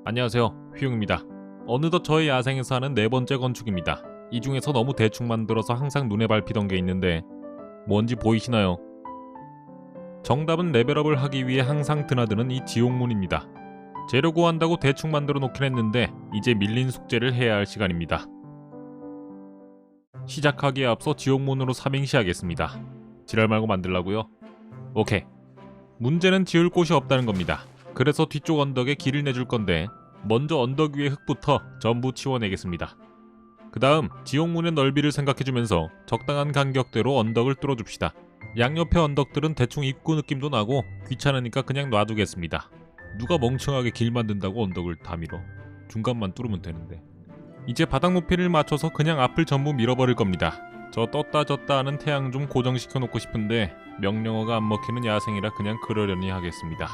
안녕하세요, 휘웅입니다. 어느덧 저의 야생에서 하는 네 번째 건축입니다. 이 중에서 너무 대충 만들어서 항상 눈에 밟히던 게 있는데 뭔지 보이시나요? 정답은 레벨업을 하기 위해 항상 드나드는 이 지옥문입니다. 재료 구한다고 대충 만들어 놓긴 했는데 이제 밀린 숙제를 해야 할 시간입니다. 시작하기에 앞서 지옥문으로 삼행시 하겠습니다. 지랄 말고 만들라고요? 오케이. 문제는 지을 곳이 없다는 겁니다. 그래서 뒤쪽 언덕에 길을 내줄 건데 먼저 언덕 위의 흙부터 전부 치워내겠습니다. 그 다음 지옥문의 넓이를 생각해주면서 적당한 간격대로 언덕을 뚫어줍시다. 양옆의 언덕들은 대충 입구 느낌도 나고 귀찮으니까 그냥 놔두겠습니다. 누가 멍청하게 길 만든다고 언덕을 다 밀어. 중간만 뚫으면 되는데. 이제 바닥 높이를 맞춰서 그냥 앞을 전부 밀어버릴 겁니다. 저 떴다 졌다 하는 태양 좀 고정시켜놓고 싶은데 명령어가 안 먹히는 야생이라 그냥 그러려니 하겠습니다.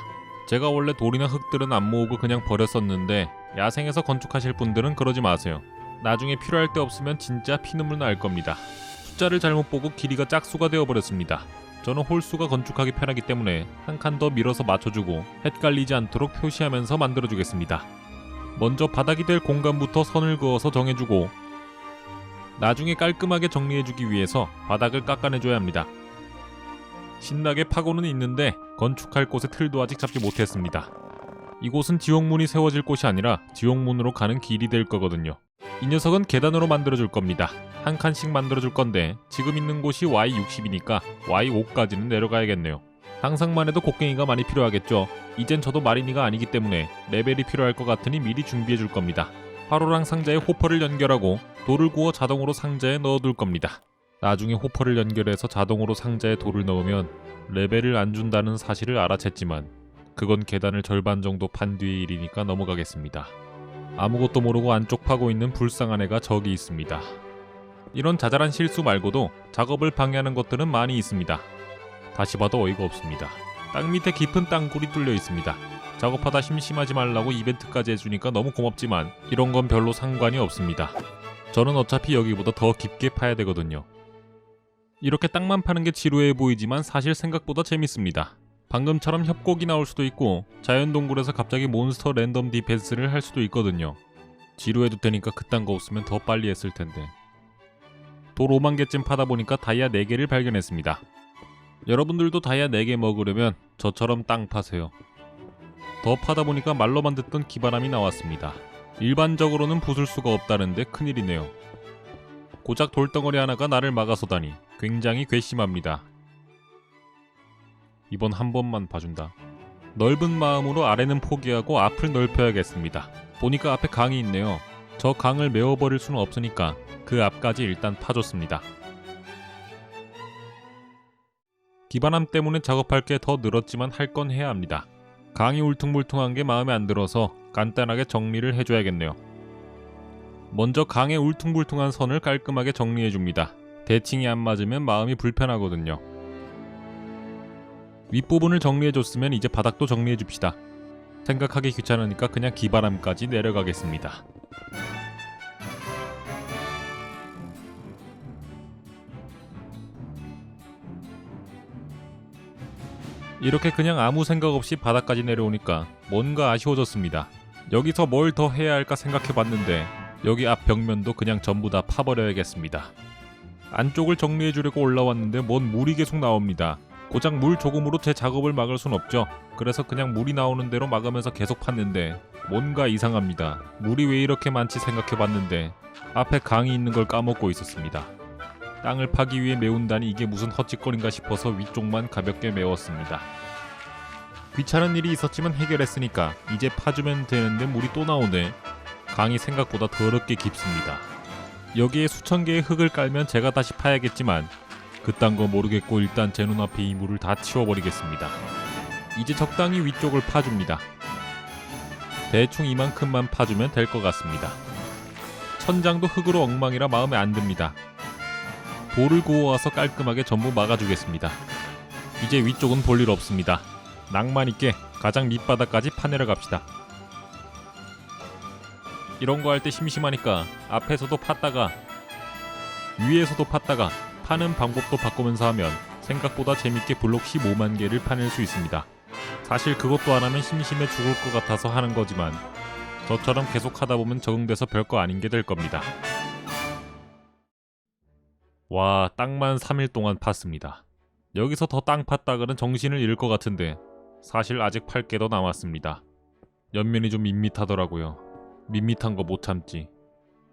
제가 원래 돌이나 흙들은 안 모으고 그냥 버렸었는데 야생에서 건축하실 분들은 그러지 마세요. 나중에 필요할 때 없으면 진짜 피눈물 날 겁니다. 숫자를 잘못 보고 길이가 짝수가 되어버렸습니다. 저는 홀수가 건축하기 편하기 때문에 한 칸 더 밀어서 맞춰주고 헷갈리지 않도록 표시하면서 만들어주겠습니다. 먼저 바닥이 될 공간부터 선을 그어서 정해주고 나중에 깔끔하게 정리해주기 위해서 바닥을 깎아내줘야 합니다. 신나게 파고는 있는데 건축할 곳의 틀도 아직 잡지 못했습니다. 이곳은 지옥문이 세워질 곳이 아니라 지옥문으로 가는 길이 될 거거든요. 이 녀석은 계단으로 만들어줄 겁니다. 한 칸씩 만들어줄 건데 지금 있는 곳이 Y60이니까 Y5까지는 내려가야겠네요. 상상만 해도 곡괭이가 많이 필요하겠죠. 이젠 저도 마린이가 아니기 때문에 레벨이 필요할 것 같으니 미리 준비해줄 겁니다. 화로랑 상자에 호퍼를 연결하고 돌을 구워 자동으로 상자에 넣어둘 겁니다. 나중에 호퍼를 연결해서 자동으로 상자에 돌을 넣으면 레벨을 안 준다는 사실을 알아챘지만 그건 계단을 절반 정도 판 뒤의 일이니까 넘어가겠습니다. 아무것도 모르고 안쪽 파고 있는 불쌍한 애가 저기 있습니다. 이런 자잘한 실수 말고도 작업을 방해하는 것들은 많이 있습니다. 다시 봐도 어이가 없습니다. 땅 밑에 깊은 땅굴이 뚫려 있습니다. 작업하다 심심하지 말라고 이벤트까지 해주니까 너무 고맙지만 이런 건 별로 상관이 없습니다. 저는 어차피 여기보다 더 깊게 파야 되거든요. 이렇게 땅만 파는 게 지루해 보이지만 사실 생각보다 재밌습니다. 방금처럼 협곡이 나올 수도 있고 자연동굴에서 갑자기 몬스터 랜덤 디펜스를 할 수도 있거든요. 지루해도 되니까 그딴 거 없으면 더 빨리 했을 텐데. 돌 5만 개쯤 파다 보니까 다이아 4개를 발견했습니다. 여러분들도 다이아 4개 먹으려면 저처럼 땅 파세요. 더 파다 보니까 말로만 듣던 기바람이 나왔습니다. 일반적으로는 부술 수가 없다는데 큰일이네요. 고작 돌덩어리 하나가 나를 막아서다니 굉장히 괘씸합니다. 이번 한 번만 봐준다. 넓은 마음으로 아래는 포기하고 앞을 넓혀야겠습니다. 보니까 앞에 강이 있네요. 저 강을 메워버릴 수는 없으니까 그 앞까지 일단 파줬습니다. 기반함 때문에 작업할 게 더 늘었지만 할 건 해야 합니다. 강이 울퉁불퉁한 게 마음에 안 들어서 간단하게 정리를 해줘야겠네요. 먼저 강의 울퉁불퉁한 선을 깔끔하게 정리해줍니다. 대칭이 안 맞으면 마음이 불편하거든요. 윗부분을 정리해줬으면 이제 바닥도 정리해줍시다. 생각하기 귀찮으니까 그냥 기반함까지 내려가겠습니다. 이렇게 그냥 아무 생각 없이 바닥까지 내려오니까 뭔가 아쉬워졌습니다. 여기서 뭘 더 해야 할까 생각해봤는데 여기 앞 벽면도 그냥 전부 다 파버려야겠습니다. 안쪽을 정리해주려고 올라왔는데 뭔 물이 계속 나옵니다. 고작 물 조금으로 제 작업을 막을 순 없죠. 그래서 그냥 물이 나오는 대로 막으면서 계속 팠는데 뭔가 이상합니다. 물이 왜 이렇게 많지 생각해봤는데 앞에 강이 있는 걸 까먹고 있었습니다. 땅을 파기 위해 메운다니 이게 무슨 헛짓거리인가 싶어서 위쪽만 가볍게 메웠습니다. 귀찮은 일이 있었지만 해결했으니까 이제 파주면 되는데 물이 또 나오네. 강이 생각보다 더럽게 깊습니다. 여기에 수천 개의 흙을 깔면 제가 다시 파야겠지만 그딴 거 모르겠고 일단 제 눈앞에 이 물을 다 치워버리겠습니다. 이제 적당히 위쪽을 파줍니다. 대충 이만큼만 파주면 될 것 같습니다. 천장도 흙으로 엉망이라 마음에 안 듭니다. 돌을 구워와서 깔끔하게 전부 막아주겠습니다. 이제 위쪽은 볼 일 없습니다. 낭만 있게 가장 밑바닥까지 파내려 갑시다. 이런 거 할 때 심심하니까 앞에서도 팠다가 위에서도 팠다가 파는 방법도 바꾸면서 하면 생각보다 재밌게 블록 15만 개를 파낼 수 있습니다. 사실 그것도 안 하면 심심해 죽을 것 같아서 하는 거지만 저처럼 계속 하다 보면 적응돼서 별거 아닌 게 될 겁니다. 와, 땅만 3일 동안 팠습니다. 여기서 더 땅 팠다가는 정신을 잃을 것 같은데 사실 아직 팔 게 더 남았습니다. 옆면이 좀 밋밋하더라고요. 밋밋한 거 못 참지.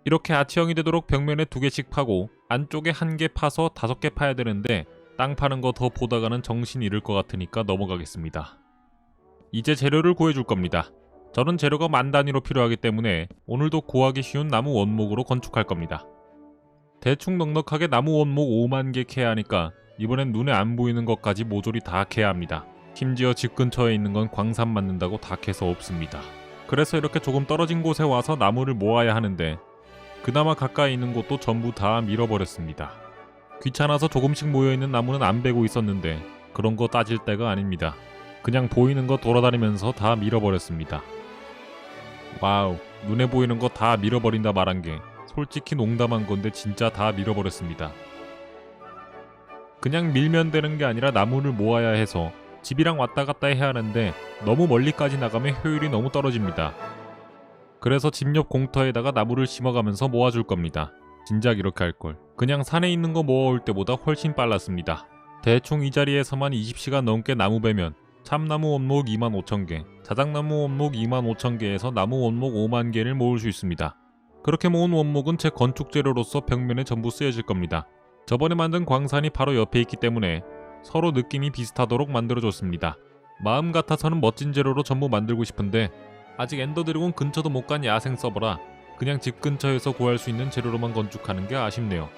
이렇게 아치형이 되도록 벽면에 2개씩 파고 안쪽에 1개 파서 5개 파야 되는데 땅 파는 거 더 보다가는 정신 잃을 것 같으니까 넘어가겠습니다. 이제 재료를 구해줄 겁니다. 저는 재료가 만 단위로 필요하기 때문에 오늘도 구하기 쉬운 나무 원목으로 건축할 겁니다. 대충 넉넉하게 나무 원목 5만 개 캐야 하니까 이번엔 눈에 안 보이는 것까지 모조리 다 캐야 합니다. 심지어 집 근처에 있는 건 광산 만든다고 다 캐서 없습니다. 그래서 이렇게 조금 떨어진 곳에 와서 나무를 모아야 하는데 그나마 가까이 있는 곳도 전부 다 밀어버렸습니다. 귀찮아서 조금씩 모여있는 나무는 안 베고 있었는데 그런 거 따질 때가 아닙니다. 그냥 보이는 거 돌아다니면서 다 밀어버렸습니다. 와우, 눈에 보이는 거 다 밀어버린다 말한 게 솔직히 농담한 건데 진짜 다 밀어버렸습니다. 그냥 밀면 되는 게 아니라 나무를 모아야 해서 집이랑 왔다 갔다 해야 하는데 너무 멀리까지 나가면 효율이 너무 떨어집니다. 그래서 집 옆 공터에다가 나무를 심어가면서 모아줄 겁니다. 진작 이렇게 할걸. 그냥 산에 있는 거 모아올 때보다 훨씬 빨랐습니다. 대충 이 자리에서만 20시간 넘게 나무 베면 참나무 원목 25,000개, 자작나무 원목 25,000개에서 나무 원목 5만 개를 모을 수 있습니다. 그렇게 모은 원목은 제 건축 재료로서 벽면에 전부 쓰여질 겁니다. 저번에 만든 광산이 바로 옆에 있기 때문에 서로 느낌이 비슷하도록 만들어줬습니다. 마음 같아서는 멋진 재료로 전부 만들고 싶은데 아직 엔더드래곤 근처도 못 간 야생 서버라 그냥 집 근처에서 구할 수 있는 재료로만 건축하는 게 아쉽네요.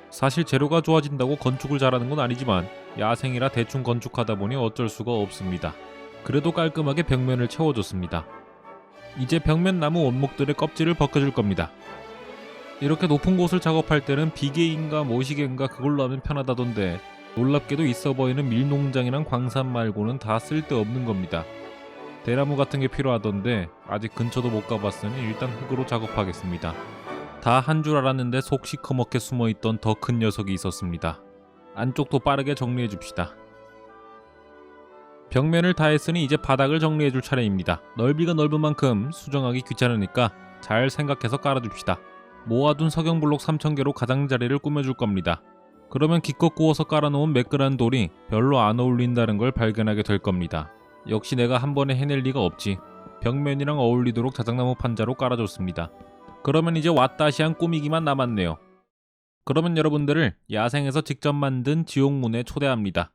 사실 재료가 좋아진다고 건축을 잘하는 건 아니지만 야생이라 대충 건축하다 보니 어쩔 수가 없습니다. 그래도 깔끔하게 벽면을 채워줬습니다. 이제 벽면 나무 원목들의 껍질을 벗겨줄 겁니다. 이렇게 높은 곳을 작업할 때는 비계인가 모시계인가 그걸로 하면 편하다던데 놀랍게도 이 서버에는 밀농장이랑 광산 말고는 다 쓸데없는 겁니다. 대나무 같은 게 필요하던데 아직 근처도 못 가봤으니 일단 흙으로 작업하겠습니다. 다 한 줄 알았는데 속 시커멓게 숨어있던 더 큰 녀석이 있었습니다. 안쪽도 빠르게 정리해줍시다. 벽면을 다 했으니 이제 바닥을 정리해줄 차례입니다. 넓이가 넓은 만큼 수정하기 귀찮으니까 잘 생각해서 깔아줍시다. 모아둔 석영블록 3000개로 가장자리를 꾸며줄 겁니다. 그러면 기껏 구워서 깔아놓은 매끈한 돌이 별로 안 어울린다는 걸 발견하게 될 겁니다. 역시 내가 한 번에 해낼 리가 없지. 벽면이랑 어울리도록 자작나무 판자로 깔아줬습니다. 그러면 이제 왓다시한 꾸미기만 남았네요. 그러면 여러분들을 야생에서 직접 만든 지옥문에 초대합니다.